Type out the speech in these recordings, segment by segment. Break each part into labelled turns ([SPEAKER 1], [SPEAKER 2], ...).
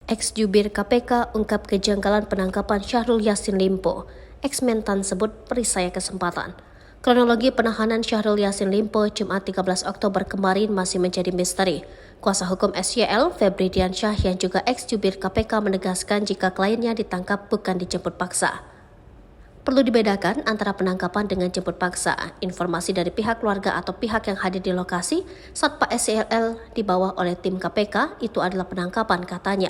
[SPEAKER 1] Ex-jubir KPK ungkap kejanggalan penangkapan Syahrul Yassin Limpo. Ex-mentan sebut perisai kesempatan. Kronologi penahanan Syahrul Yassin Limpo Jumat 13 Oktober kemarin masih menjadi misteri. Kuasa hukum SYL, Febri Diansyah yang juga ex-jubir KPK menegaskan jika kliennya ditangkap bukan dijemput paksa. Perlu dibedakan antara penangkapan dengan jemput paksa. Informasi dari pihak keluarga atau pihak yang hadir di lokasi saat Pak SYL dibawa oleh tim KPK itu adalah penangkapan katanya.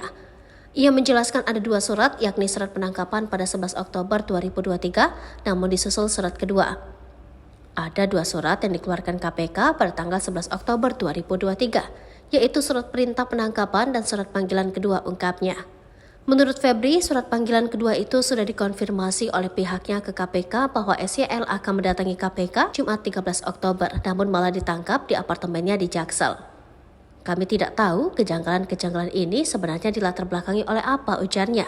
[SPEAKER 1] Ia menjelaskan ada dua surat, yakni surat penangkapan pada 11 Oktober 2023, namun disusul surat kedua. Ada dua surat yang dikeluarkan KPK pada tanggal 11 Oktober 2023, yaitu surat perintah penangkapan dan surat panggilan kedua, ungkapnya. Menurut Febri, surat panggilan kedua itu sudah dikonfirmasi oleh pihaknya ke KPK bahwa SYL akan mendatangi KPK Jumat 13 Oktober, namun malah ditangkap di apartemennya di Jaksel. Kami tidak tahu kejanggalan-kejanggalan ini sebenarnya dilatar belakangi oleh apa, ujarnya.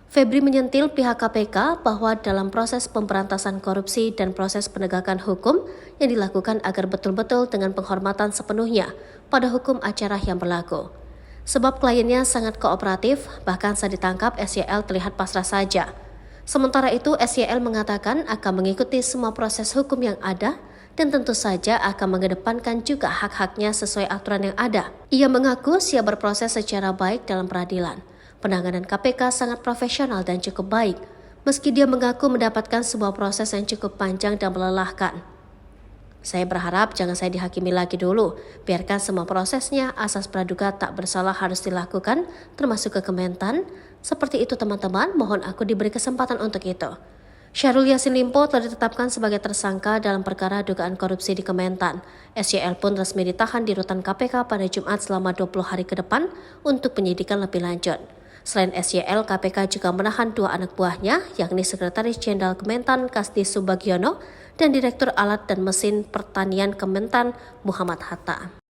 [SPEAKER 1] Febri menyentil pihak KPK bahwa dalam proses pemberantasan korupsi dan proses penegakan hukum yang dilakukan agar betul-betul dengan penghormatan sepenuhnya pada hukum acara yang berlaku. Sebab kliennya sangat kooperatif, bahkan saat ditangkap SYL terlihat pasrah saja. Sementara itu SYL mengatakan akan mengikuti semua proses hukum yang ada dan tentu saja akan mengedepankan juga hak-haknya sesuai aturan yang ada. Ia mengaku siap berproses secara baik dalam peradilan. Penanganan KPK sangat profesional dan cukup baik, meski dia mengaku mendapatkan sebuah proses yang cukup panjang dan melelahkan. Saya berharap jangan saya dihakimi lagi dulu, biarkan semua prosesnya, asas praduga tak bersalah harus dilakukan, termasuk ke Kementan. Seperti itu teman-teman, mohon aku diberi kesempatan untuk itu. Syahrul Yassin Limpo telah ditetapkan sebagai tersangka dalam perkara dugaan korupsi di Kementan. SYL pun resmi ditahan di rutan KPK pada Jumat selama 20 hari ke depan untuk penyidikan lebih lanjut. Selain SYL, KPK juga menahan dua anak buahnya, yakni Sekretaris Jenderal Kementan Kasdi Subagiono dan Direktur Alat dan Mesin Pertanian Kementan Muhammad Hatta.